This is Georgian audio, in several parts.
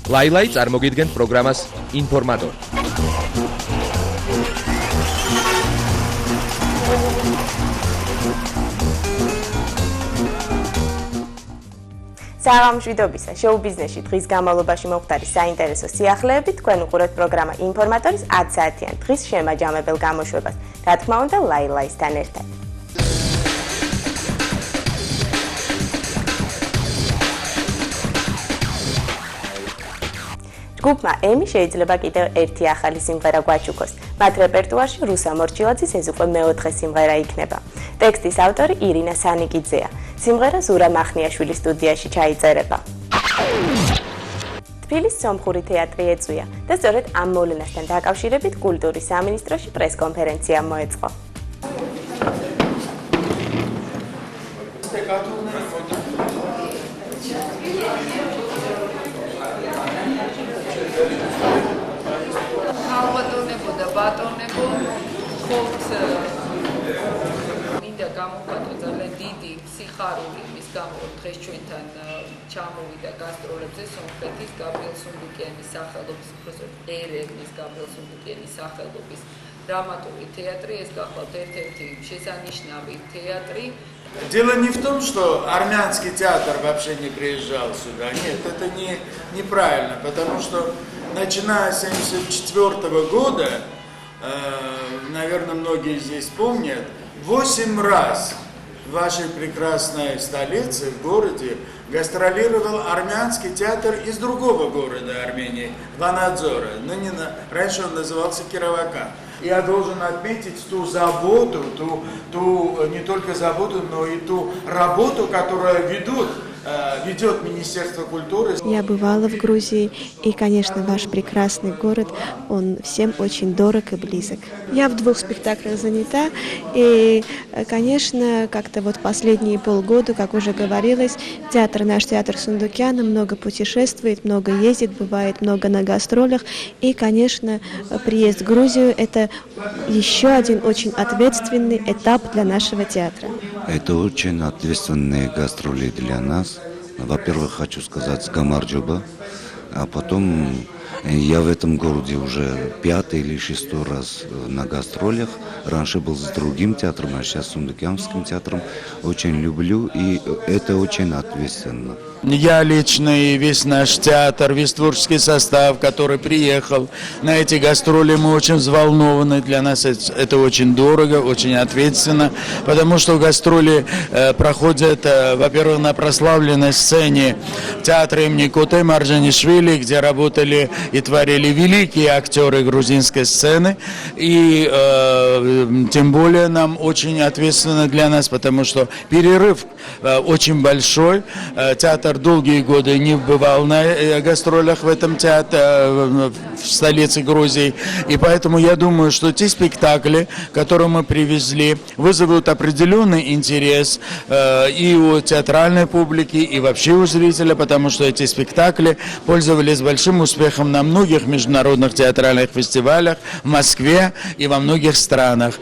ლაილაი წარმოგიდგენთ პროგრამას ინფორმატორი. საღამოშვიდობისა შოუ-ბიზნესში დღის განმავლობაში მომხდარი საინტერესო სიახლეები თქვენ უყურებთ პროგრამა ინფორმატორის 10 საათიან დღის შემაჯამებელ გამოშვებას. რა თქმა უნდა, ლაილაისთან ერთად. ჯგუფმა ემი შეიძლება კიდევ ერთი ახალი სიმღერა გვაჩუქოს. მათ რეპერტუარში რუსა მორჩილაძის ეს უკვე მეოთხე სიმღერა იქნება. ტექსტის ავტორი ირინა სანიკიძეა. სიმღერა ზურა მახნიაშვილის სტუდიაში ჩაიწერება. თბილისის სომხური თეატრი ეწვია და სწორედ ამ მოვლენასთან დაკავშირებით კულტურის სამინისტროში პრესკონფერენცია მოეწყო. ბატონებო, ხოთ მინდა გამოვხატო ძალიან დიდი სიხარული მის გამო დღეს ჩვენთან ჩამოვიდა გასტროლებზე სომხეთის გაბრიელ სუნდუკიანის სახელობის პროფესორ ერევნის გაბრიელ სუნდუკიანის სახელობის დრამატული театრი, ეს გახლავთ ერთ-ერთი შესანიშნავი театრი. Дело не в том, что армянский театр вообще не приезжал сюда. Нет, это неправильно, потому что начиная с 1974 года, наверное, многие здесь помнят, 8 раз в вашей прекрасной столице, в городе, гастролировал армянский театр из другого города Армении, Ванадзора. Раньше он назывался Кировакан. Я должен отметить ту заботу, не только заботу, но и ту работу, которую ведет Министерство культуры. Я бывала в Грузии, и, конечно, ваш прекрасный город, он всем очень дорог и близок. Я в 2 спектаклях занята, и, конечно, как-то вот последние полгода, как уже говорилось, наш театр Сундукяна много путешествует, много ездит, бывает много на гастролях, и, конечно, приезд в Грузию – это еще один очень ответственный этап для нашего театра. Это очень ответственные гастроли для нас. Во-первых, хочу сказать гамарджоба, а потом я в этом городе уже 5-й или 6-й раз на гастролях. Раньше был с другим театром, а сейчас с Сундукянским театром. Очень люблю, и это очень ответственно. Я лично и весь наш театр, весь творческий состав, который приехал на эти гастроли, мы очень взволнованы. Для нас это очень дорого, очень ответственно, потому что гастроли проходят, во-первых, на прославленной сцене театра имени Коте Марджанишвили, где работали и творили великие актеры грузинской сцены. И тем более нам очень ответственно для нас, потому что перерыв очень большой. Театр долгие годы не бывал на гастролях в этом театре, в столице Грузии. И поэтому я думаю, что те спектакли, которые мы привезли, вызовут определенный интерес и у театральной публики, и вообще у зрителя, потому что эти спектакли пользовались большим успехом на многих международных театральных фестивалях в Москве и во многих странах.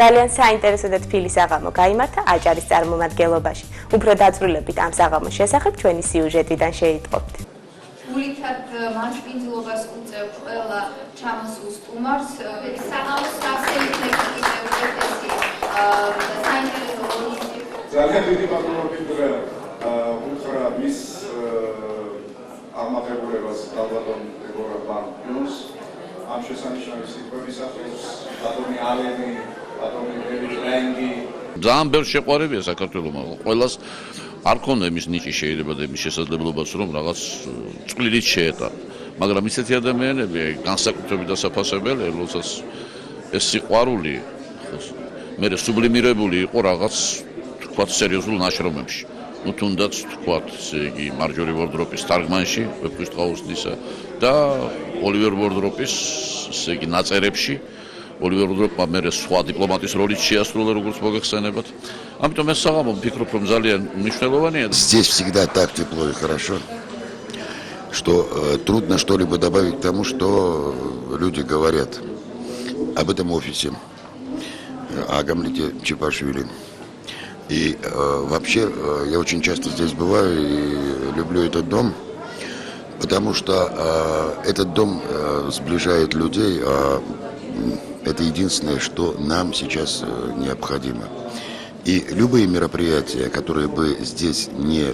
ძალიან საინტერესო და თბილი საღამო გაიმართა აჭარის წარმომადგენლობაში. უფრო დაწვრილებით ამ საღამოს შესახებ ჩვენი სიუჟეტიდან შეიტყობთ. გულითად მანჩპინძლობას უწევ ყველა ჩამოსულ სტუმარს. საღამოს სასეირნექი უწევდესი საინტერესო ლოგისტიკა. ძალიან დიდი მადლობით უთხრა მის აღმაფებულებას ალბათონ ეგორა ბანკს. ამ შესანიშნავი სიტყვებისათვის ბატონი ალენი ძალიან ბევრი შეყვარებია საქართველოსმა. ყველას არ ქონდა იმის ნიჭი შეიძლება და იმის შესაძლებლობაც რომ რაღაც წვლილით შეეტანა. მაგრამ ისეთი ადამიანები განსაკუთრებით დასაფასებელი, როდესაც ეს სიყვარული მერე სუბლიმირებული იყო რაღაც თქვათ სერიოზულ ნაშრომებში. ну თუნდაც თქვათ ესე იგი მარჯორი ვორდროპის თარგმანში ვეფხვის ტყაოსნისა და ოლივერ ვორდროპის ესე იგი ნაწერებში ოლივერ ვორდროპმა მერე სხვა დიპლომატის როლიც შეასრულა როგორც მოგეხსენებათ. ამიტომ ეს საღამო ვფიქრობ რომ ძალიან მნიშვნელოვანია. Здесь всегда так тепло и хорошо, что трудно что-либо добавить к тому, что люди говорят об этом офисе, о Гамлете Чепашвили. И вообще я очень часто здесь бываю и люблю этот дом. потому что этот дом сближает людей, это единственное, что нам сейчас необходимо. И любые мероприятия, которые бы здесь не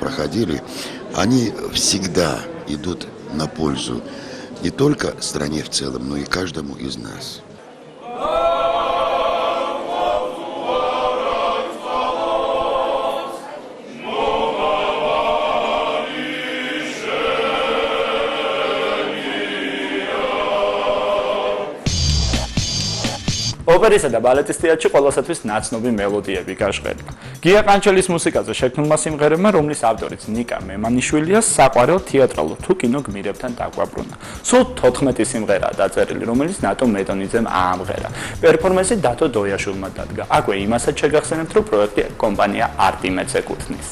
проходили, они всегда идут на пользу не только стране в целом, но и каждому из нас. ოპერისა და ბალეტის თეატრში ყველასათვის ნაცნობი მელოდიები გაჟღერდა. გია ყანჩელის მუსიკაზე შექმნილმა სიმღერებმა, რომლის ავტორიც ნიკა მემანიშვილია, საყვარელ თეატრალურ თუ კინო გმირებთან დაგვაბრუნა. სულ 14 სიმღერაა დაწერილი, რომელიც ნატო მეტონიძემ აამღერა. პერფორმანსი დათო დოიაშვილმა დადგა. აქვე იმასაც შეგახსენებთ, რომ პროექტი კომპანია არტიმედს ეკუთვნის.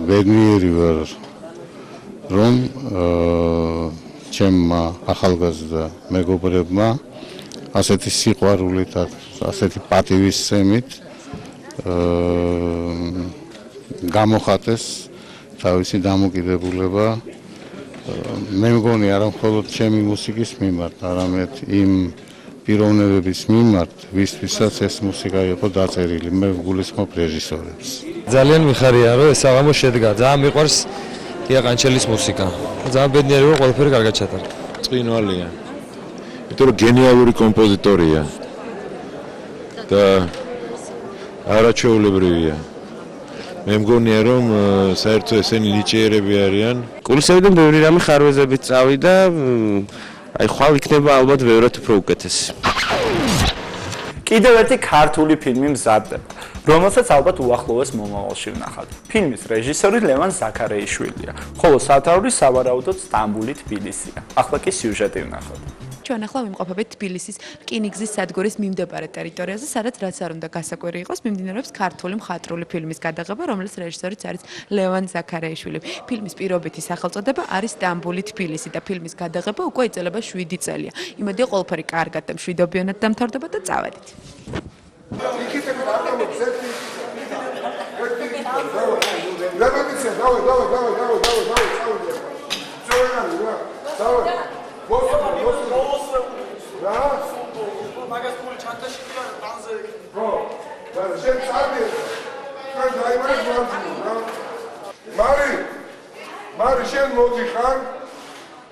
ბედნიერი ვარ, რომ ჩემმა ახალგაზრდა მეგობრებმა ასეთი სიყვარულით, ასეთი პატივისცემით გამოხატეს თავისი დამოკიდებულება. მე მგონი არა მხოლოდ ჩემი მუსიკის მიმართ, არამედ იმ პიროვნებების მიმართ, ვისთვისაც ეს მუსიკა იყო დაწერილი. მე გულისხმობ რეჟისორებს. ძალიან მიხარია, რომ ეს აღამო შედგა. ძალიან მიყვარს გია ყანჩელის მუსიკა. ძალიან ბედნიერი ვარ, ყველაფერი კარგად ჩატარდა. წვინვალია. იმიტომ რომ გენიალური კომპოზიტორია და არაჩვეულებრივია. მე მგონია, რომ საერთოდ ესენი ნიჭიერები არიან. კულისებიდან ბევრი რამე ხარვეზებით წავიდა, აი ხვალ იქნება ალბათ ბევრად უფრო უკეთესი. კიდევ ერთი ქართული ფილმი მზადდება, რომელსაც ალბათ უახლოეს მომავალში ვნახავთ. ფილმის რეჟისორი ლევან ზაქარეიშვილია, ხოლო სათავე სავარაუდოდ სტამბული, თბილისია. ახლა კი სიუჟეტი ვნახავთ. ჩვენ ახლა ვიმყოფებით თბილისის რკინიგზის სადგურის მიმდებარე ტერიტორიაზე, სადაც რაც არ უნდა გასაკვირი იყოს, მიმდინარეობს ქართული მხატვრული ფილმის გადაღება, რომლის რეჟისორიც არის ლევან ზაქარიაშვილი. ფილმის პირობითი სახელწოდება არის სტამბული თბილისი და ფილმის გადაღება უკვე იწელება 7 წელია. იმედია ყველაფერი კარგად და მშვიდობიანად დამთავრდება და წავედით. მარი შენ მოდიხარ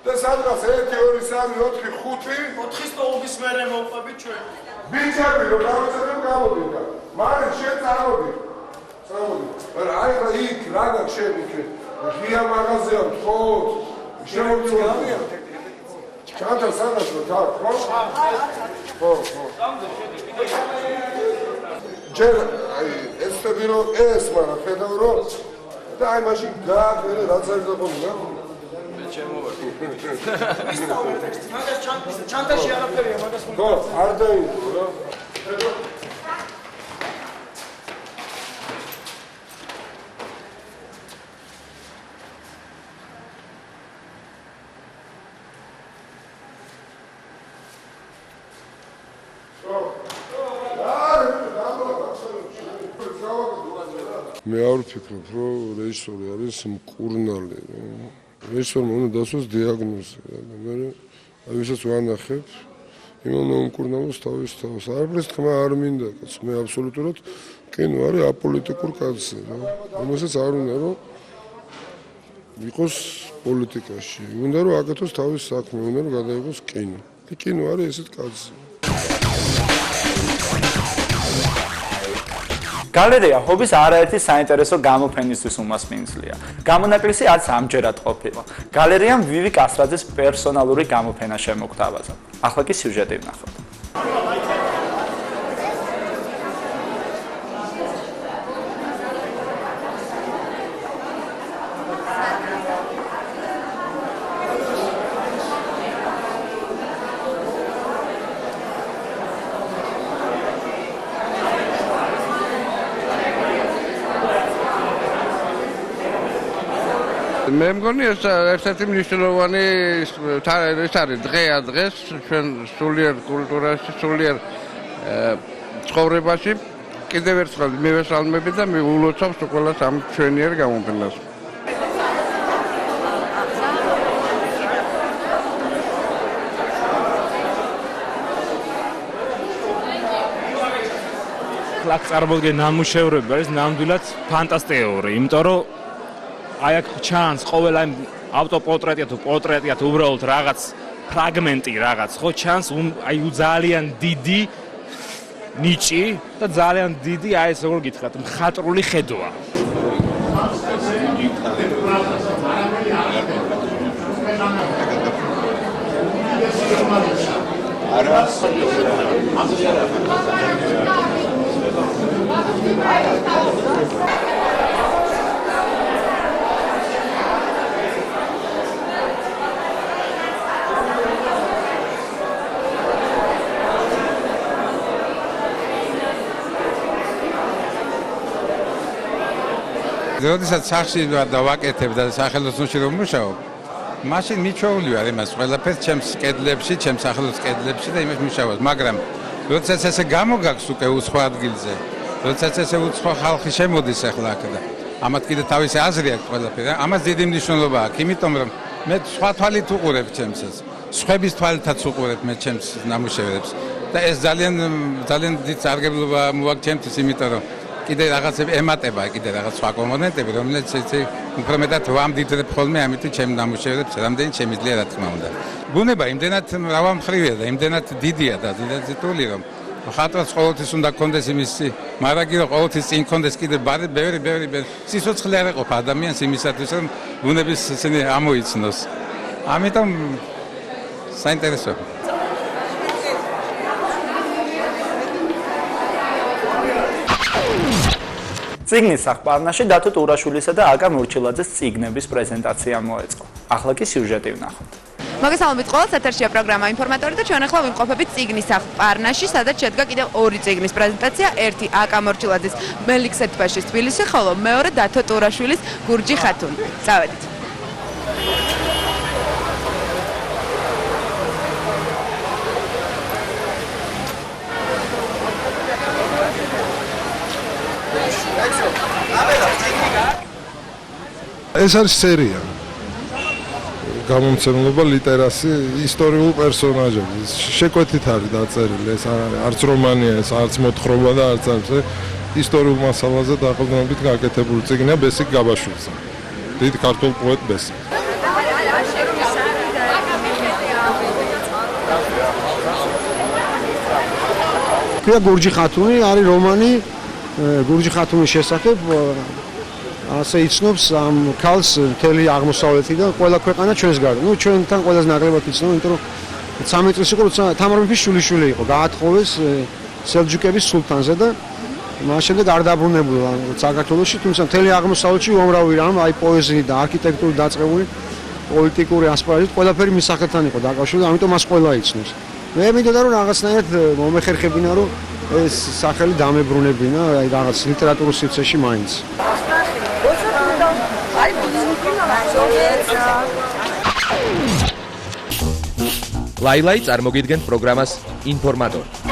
და სადღაც 1 2 3 4 5 4-ის ტოლობის მერე მოვყვებით ჩვენ. ბიჭები რომ გავაცადებ გამოდიდა. მარი შენ წამოდი. მაგრამ აი რა იქ რა გაქვს შენ იქ ღია მაღაზია ვთხოვთ. შემოგვიწევია. ჩანთა სადაც რო თავ ხო? ხო. ჯერ აი ეს თბირო ეს მაგრამ ხედავ რომ და აი მაშინ გააგერე რაც არის დაგონია. მე შემოვარ. მაგას ჩანთაში არაფერია მაგას ხო არ დაინგო რა. მე არ ვფიქრობ, რომ რეჟისორი არის მკურნალი. რეჟისორმა უნდა დასვას დიაგნოზი. მე აი ვისაც ვანახებ, იმან უმკურნალოს თავის თავს. არაფრის თქმა არ მინდა, კაც მე აბსოლუტურად კინო არის აპოლიტიკურ კაცი, რა. რომელსაც არ უნდა რომ იყოს პოლიტიკაში. უნდა რომ აკეთოს თავის საქმე, უნდა რომ გადაიღოს კინო. კინო არის ესეთ კაცი. გალერეა ჰობის არაერთი საინტერესო გამოფენისთვის უმასპინძლია. გამონაკლისი არც ამჯერად ყოფილა. გალერეამ ვივი კასრაძის პერსონალური გამოფენა შემოგთავაზა. ახლა კი სიუჟეტი ვნახოთ. მე მგონი ეს ერთ-ერთი მნიშვნელოვანი ეს არის დღეა დღეს ჩვენ სულიერ კულტურაში, სულიერ ცხოვრებაში კიდევ ერთხელ მივესალმები და მიულოცავთ ყველას ამ ჩვენიერ გამოფენას. აქ წარმოდგენ ნამუშევრები არის ნამდვილად ფანტასტიკური, იმიტომ რომ აი აქ ჩანს ყოველ ამ ავტოპორტრეტია თუ პორტრეტია თუ უბრალოდ რაღაც ფრაგმენტი რაღაც ხო ჩანს აი ძალიან დიდი ნიჭი და ძალიან დიდი აი ეს როგორ გითხრათ მხატვრული ხედვა. როდესაც სახში დავაკეთებ და სახელოსნოში რომ მუშაობ, მაშინ მიჩვეული ვარ იმას ყველაფერს ჩემს კედლებში, ჩემს სახელოს კედლებში და იმას მუშაობს, მაგრამ როდესაც ესე გამოგაქვს უკვე უცხო ადგილზე, როდესაც ესე უცხო ხალხი შემოდის ახლა აქ და ამათ კიდე თავისი აზრი აქვს ყველაფერი, ამას დიდი მნიშვნელობა აქვს, იმიტომ რომ მე სხვა თვალით უყურებ ჩემსას, სხვების თვალითაც უყურებ მე ჩემს ნამუშევრებს და ეს ძალიან დიდ სარგებლობა მოაქვს ჩემთვის, იმიტომ რომ კიდე რაღაცები ემატება, კიდე რაღაც სხვა კომპონენტები, რომელიც ესე უფრო მეტად ვამდიდრებ ხოლმე ამით ჩემ ნამუშევრებს, რამდენი შემიძლია რა თქმა უნდა. ბუნება იმდენად მრავალმხრივია და იმდენად დიდია და დიდად ზიტული, რომ ხატვას ყოველთვის უნდა კონდეს იმის მარაგი, რომ ყოველთვის წინ კონდეს კიდე ბევრი სიცოცხლე არ ეყოფა ადამიანს იმისათვის, რომ ბუნების ისინი ამოიცნოს. ამიტომ საინტერესოა. წიგნის სახპარნაში დათო ტურაშვილისა და აკა მორჩილაძეს წიგნების პრეზენტაცია მოეწყო. ახლა კი სიუჟეტი ვნახოთ. მოგესალმებით ყველას, ეთერშია პროგრამა ინფორმატორი და ჩვენ ახლა ვიმყოფებით წიგნის სახლ პარნაში, სადაც შედგა კიდევ ორი წიგნის პრეზენტაცია, ერთი აკა მორჩილაძის მელიქსეთბაშის თბილისი, ხოლო მეორე დათო ტურაშვილის გურჯი ხათუნი. წავედით. ეს არის სერია. გამომცემლობა ლიტერასი ისტორიულ პერსონაჟები. შეკვეთით არის დაწერილი, ეს არც რომანია, ეს არც მოთხრობა და არც ისტორიულ მასალაზე დაყრდნობით გაკეთებული წიგნია ბესიკ გაბაშვილზე. დიდ ქართულ პოეტ ბესიკ. ქვია გურჯი ხათუნი, არის რომანი გურჯი ხათუნის შესახებ. ასე იცნობს ამ ქალს მთელი აღმოსავლეთიდან ყველა ქვეყანა ჩვენს გარდა. ნუ ჩვენთან ყველაზე ნაკლებად იცნობა, იმიტომ რომ 13 წლის იყო, როცა თამარ მეფის შვილიშვილი იყო, გაათხოვეს სელჯუკების სულთანზე და მას შემდეგ არ დაბრუნებულა საქართველოში, თუმცა მთელი აღმოსავლეთში უამრავი რამ, აი პოეზიით და არქიტექტურით დაწყებული პოლიტიკური ასპარეზით ყველაფერი მის სახელთან იყო დაკავშირებული, ამიტომ მას ყველა იცნობს. მე მინდოდა რომ რაღაცნაირად მომეხერხებინა რომ ეს სახელი დამებრუნებინა აი რაღაც ლიტერატურულ სივრცეში მაინც. ლაილაი წარმოგიდგენთ პროგრამას ინფორმატორი.